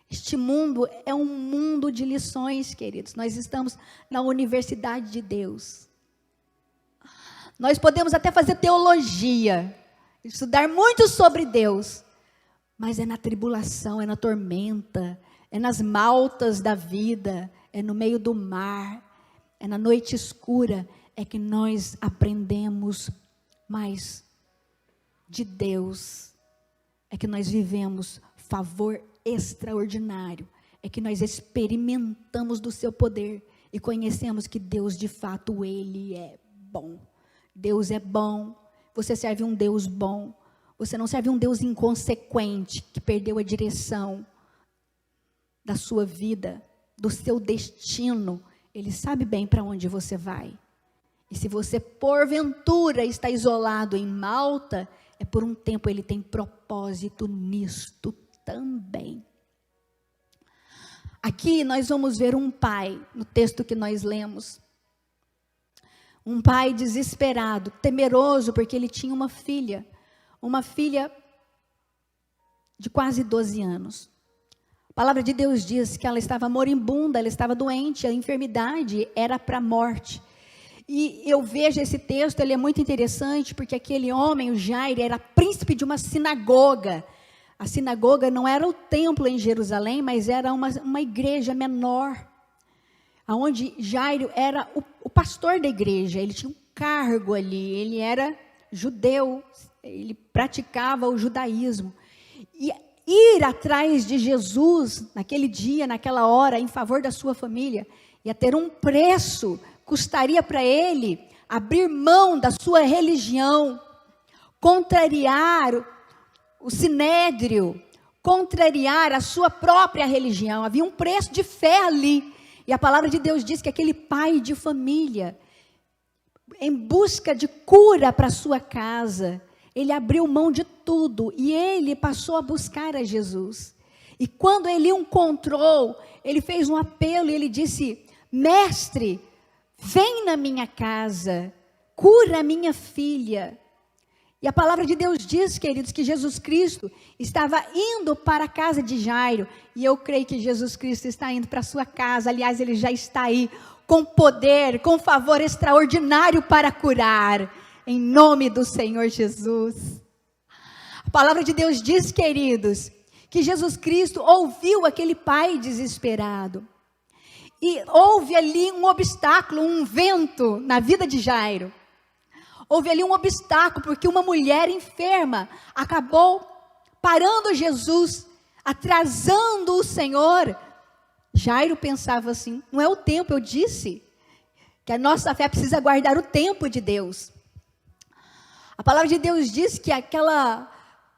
Este mundo é um mundo de lições, queridos. Nós estamos na universidade de Deus. Nós podemos até fazer teologia, estudar muito sobre Deus, mas é na tribulação, é na tormenta, é nas maltas da vida, é no meio do mar, é na noite escura, é que nós aprendemos mais de Deus, é que nós vivemos favor extraordinário, é que nós experimentamos do seu poder e conhecemos que Deus de fato, Ele é bom. Deus é bom, você serve um Deus bom, você não serve um Deus inconsequente, que perdeu a direção da sua vida, do seu destino. Ele sabe bem para onde você vai. E se você porventura está isolado em Malta, é por um tempo, Ele tem propósito nisto também. Aqui nós vamos ver um pai, no texto que nós lemos, um pai desesperado, temeroso, porque ele tinha uma filha de quase 12 anos. A palavra de Deus diz que ela estava moribunda, ela estava doente, a enfermidade era para a morte. E eu vejo esse texto, ele é muito interessante, porque aquele homem, o Jairo, era príncipe de uma sinagoga. A sinagoga não era o templo em Jerusalém, mas era uma igreja menor, onde Jairo era o pastor da igreja, ele tinha um cargo ali, ele era judeu, ele praticava o judaísmo. E ir atrás de Jesus naquele dia, naquela hora, em favor da sua família, ia ter um preço, custaria para ele abrir mão da sua religião, contrariar o sinédrio, contrariar a sua própria religião. Havia um preço de fé ali. E a palavra de Deus diz que aquele pai de família, em busca de cura para sua casa, ele abriu mão de tudo e ele passou a buscar a Jesus. E quando ele o encontrou, ele fez um apelo e ele disse: mestre, vem na minha casa, cura a minha filha. E a palavra de Deus diz, queridos, que Jesus Cristo estava indo para a casa de Jairo. E eu creio que Jesus Cristo está indo para a sua casa. Aliás, ele já está aí com poder, com favor extraordinário para curar. Em nome do Senhor Jesus. A palavra de Deus diz, queridos, que Jesus Cristo ouviu aquele pai desesperado. E houve ali um obstáculo, um vento na vida de Jairo. Houve ali um obstáculo, porque uma mulher enferma acabou parando Jesus, atrasando o Senhor. Jairo pensava assim: não é o tempo, eu disse que a nossa fé precisa guardar o tempo de Deus. A palavra de Deus diz que aquela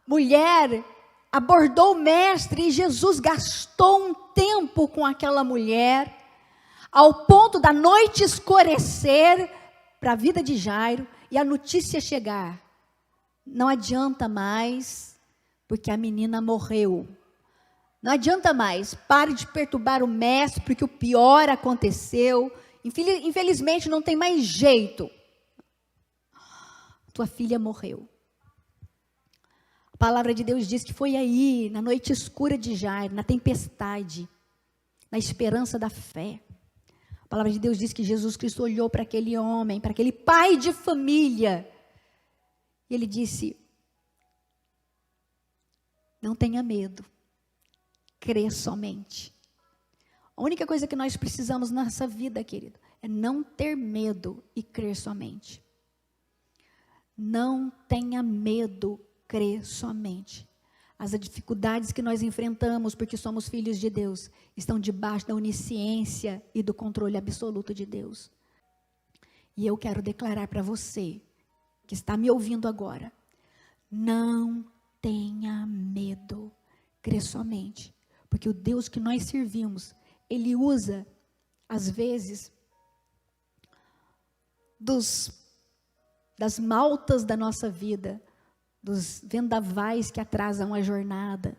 mulher abordou o mestre e Jesus gastou um tempo com aquela mulher, ao ponto da noite escurecer para a vida de Jairo. E a notícia chegar: não adianta mais, porque a menina morreu. Não adianta mais, pare de perturbar o mestre, porque o pior aconteceu. Infelizmente não tem mais jeito. Tua filha morreu. A palavra de Deus diz que foi aí, na noite escura de Jairo, na tempestade, na esperança da fé. A palavra de Deus diz que Jesus Cristo olhou para aquele homem, para aquele pai de família, e ele disse: não tenha medo, crê somente. A única coisa que nós precisamos nessa vida, querido, é não ter medo e crer somente. Não tenha medo, crê somente. As dificuldades que nós enfrentamos, porque somos filhos de Deus, estão debaixo da onisciência e do controle absoluto de Deus. E eu quero declarar para você, que está me ouvindo agora: não tenha medo, crê somente. Porque o Deus que nós servimos, Ele usa, às vezes, das maltas da nossa vida, dos vendavais que atrasam a jornada,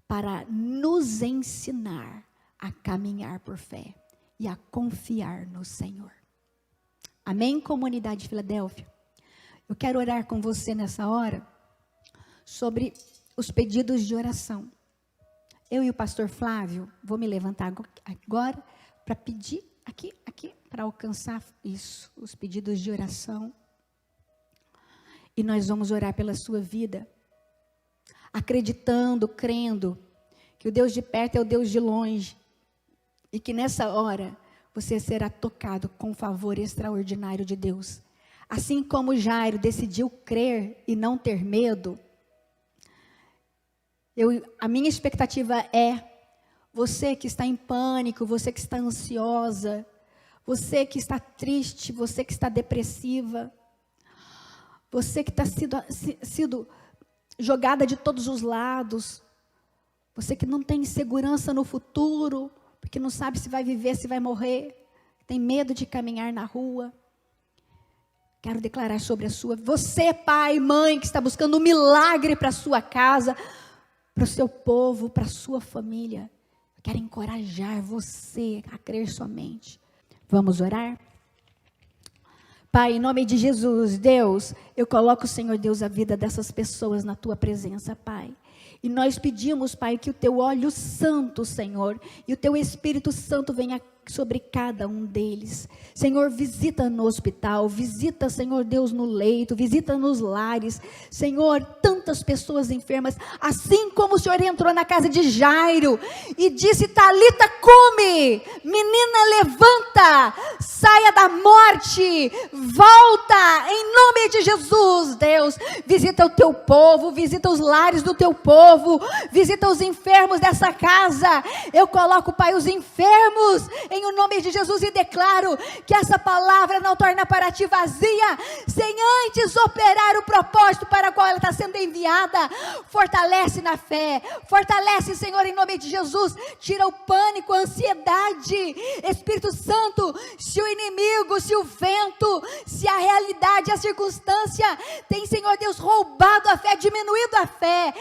para nos ensinar a caminhar por fé e a confiar no Senhor. Amém, comunidade de Filadélfia? Eu quero orar com você nessa hora sobre os pedidos de oração. Eu e o pastor Flávio, vou me levantar agora para pedir aqui, para alcançar isso, os pedidos de oração. E nós vamos orar pela sua vida, acreditando, crendo, que o Deus de perto é o Deus de longe, e que nessa hora você será tocado com o favor extraordinário de Deus. Assim como Jairo decidiu crer e não ter medo, a minha expectativa é, você que está em pânico, você que está ansiosa, você que está triste, você que está depressiva, você que está sido jogada de todos os lados, você que não tem segurança no futuro, porque não sabe se vai viver, se vai morrer, tem medo de caminhar na rua. Quero declarar sobre a sua, você pai, mãe, que está buscando um milagre para a sua casa, para o seu povo, para a sua família. Eu quero encorajar você a crer somente. Vamos orar? Pai, em nome de Jesus, Deus, eu coloco, Senhor Deus, a vida dessas pessoas na Tua presença, Pai. E nós pedimos, Pai, que o Teu óleo santo, Senhor, e o Teu Espírito Santo venha sobre cada um deles. Senhor, visita no hospital, visita, Senhor Deus, no leito, visita nos lares. Senhor, tantas pessoas enfermas, assim como o Senhor entrou na casa de Jairo e disse: Talita, come, menina, levanta, saia da morte, volta, em nome de Jesus. Deus, visita o Teu povo, visita os lares do Teu povo. povo, visita os enfermos dessa casa. Eu coloco, Pai, os enfermos em o nome de Jesus e declaro que essa palavra não torna para ti vazia, sem antes operar o propósito para o qual ela está sendo enviada. Fortalece na fé, fortalece, Senhor, em nome de Jesus, tira o pânico, a ansiedade. Espírito Santo, se o inimigo, se o vento, se a realidade, a circunstância tem, Senhor Deus, roubado a fé, diminuído a fé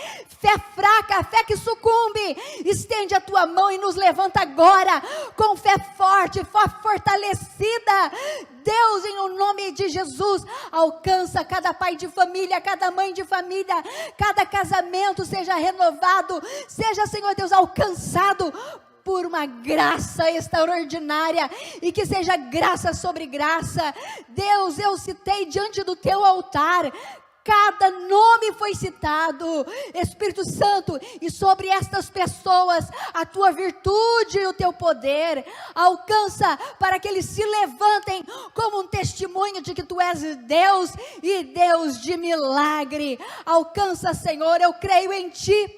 fraca, a fé que sucumbe, estende a tua mão e nos levanta agora, com fé forte, fortalecida. Deus, em o nome de Jesus, alcança cada pai de família, cada mãe de família, cada casamento seja renovado, seja, Senhor Deus, alcançado por uma graça extraordinária, e que seja graça sobre graça. Deus, eu citei diante do teu altar, cada nome foi citado, Espírito Santo, e sobre estas pessoas, a tua virtude e o teu poder, alcança para que eles se levantem como um testemunho de que tu és Deus, e Deus de milagre. Alcança, Senhor, eu creio em ti,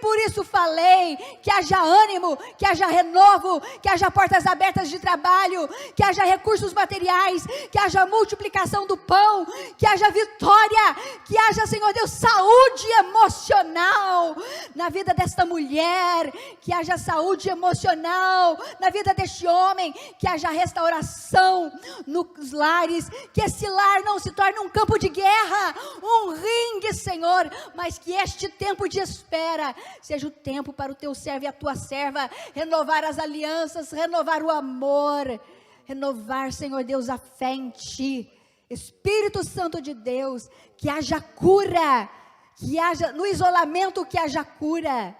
por isso falei, que haja ânimo, que haja renovo, que haja portas abertas de trabalho, que haja recursos materiais, que haja multiplicação do pão, que haja vitória, que haja, Senhor Deus, saúde emocional na vida desta mulher, que haja saúde emocional na vida deste homem, que haja restauração nos lares, que esse lar não se torne um campo de guerra, um ringue, Senhor, mas que este tempo de espera seja o tempo para o teu servo e a tua serva renovar as alianças, renovar o amor, renovar, Senhor Deus, a fé em ti. Espírito Santo de Deus, que haja cura, que haja no isolamento, que haja cura,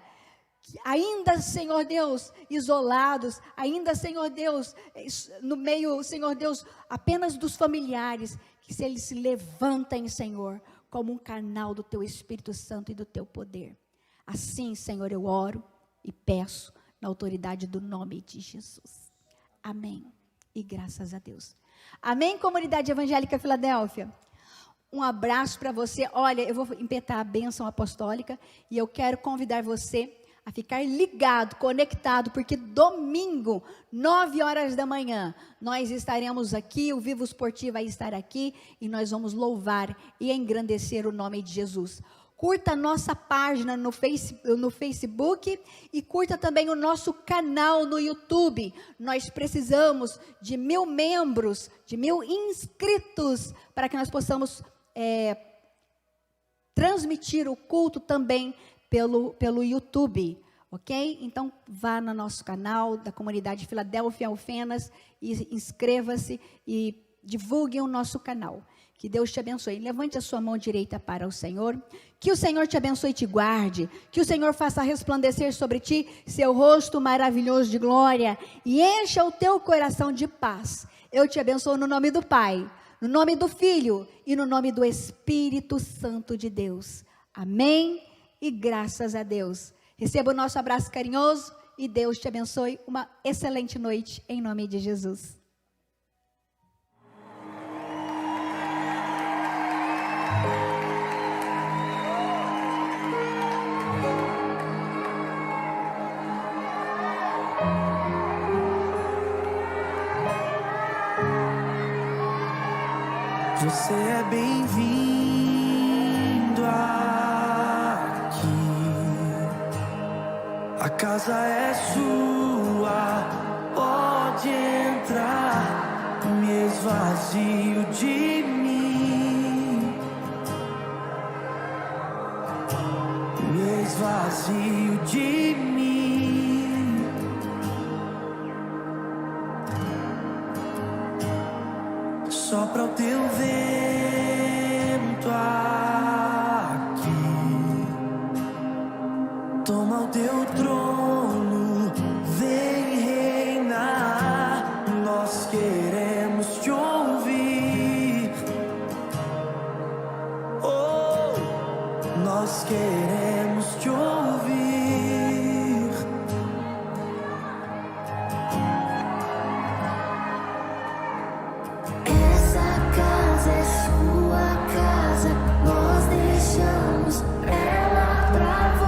ainda, Senhor Deus, isolados, ainda, Senhor Deus, no meio, Senhor Deus, apenas dos familiares, que se eles se levantem, Senhor, como um canal do teu Espírito Santo e do teu poder. Assim, Senhor, eu oro e peço na autoridade do nome de Jesus. Amém. E graças a Deus. Amém, comunidade evangélica Filadélfia. Um abraço para você. Olha, eu vou impetrar a bênção apostólica e eu quero convidar você a ficar ligado, conectado, porque domingo, 9 horas da manhã, nós estaremos aqui, o Vivo Esportivo vai estar aqui e nós vamos louvar e engrandecer o nome de Jesus. Curta a nossa página no Facebook e curta também o nosso canal no YouTube. Nós precisamos de 1000 membros, de 1000 inscritos, para que nós possamos transmitir o culto também pelo YouTube, ok? Então, vá no nosso canal da comunidade Filadélfia Alfenas e inscreva-se e divulgue o nosso canal. Que Deus te abençoe. Levante a sua mão direita para o Senhor. Que o Senhor te abençoe e te guarde. Que o Senhor faça resplandecer sobre ti seu rosto maravilhoso de glória e encha o teu coração de paz. Eu te abençoo no nome do Pai, no nome do Filho e no nome do Espírito Santo de Deus. Amém e graças a Deus. Receba o nosso abraço carinhoso e Deus te abençoe. Uma excelente noite em nome de Jesus. Você é bem-vindo aqui. A casa é sua, pode entrar. Me esvazio de mim. Me esvazio de mim. Sopra o teu vento aqui, toma o teu trono, vem reinar. Nós queremos te ouvir. Oh, nós queremos te ouvir. É sua casa, nós deixamos ela pra você.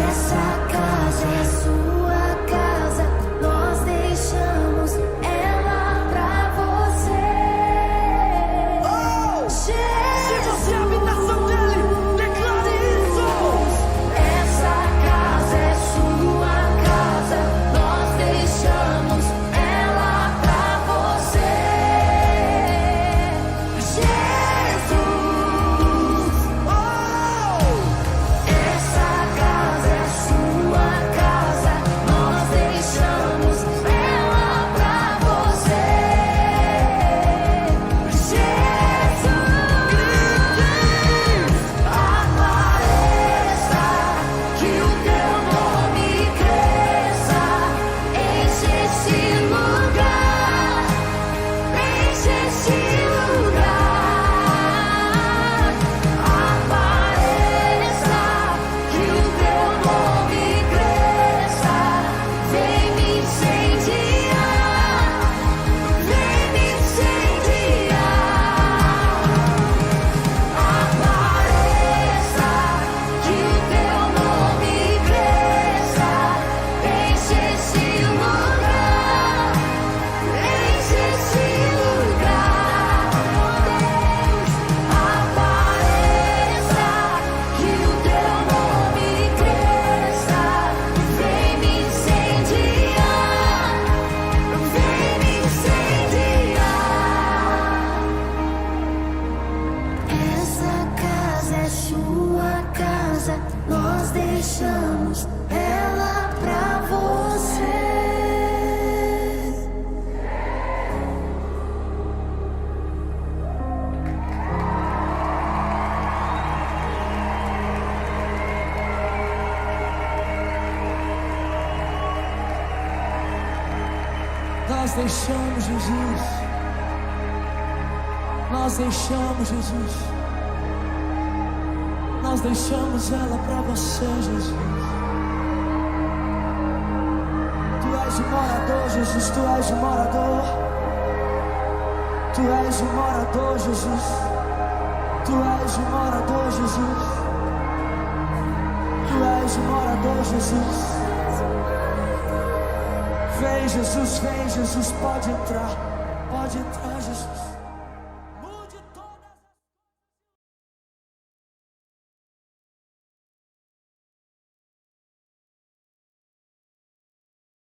Essa casa é sua casa, nós deixamos ela pra você. Se você é a habitação dele, declare isso. Essa casa é sua casa, nós deixamos ela pra você. Jesus, essa casa é sua casa, nós deixamos ela pra você. Jesus, apareça, que o teu nome cresça, enche este lugar, enche este lugar. Apareça, que o teu nome cresça, vem me incendiar, vem me incendiar. Apareça, que o teu nome cresça, enche este lugar, enche este lugar. Apareça, que o teu nome cresça, vem me incendiar, vem me incendiar. Essa casa é sua casa, nós deixamos ela pra você. Nós deixamos Jesus. Nós deixamos Jesus. Nós deixamos ela pra você, Jesus. Tu és o morador, Jesus. Tu és o morador. Tu és o morador, Jesus. Tu és o morador, Jesus. Tu és o morador, Jesus. Vem, Jesus, pode entrar, Jesus.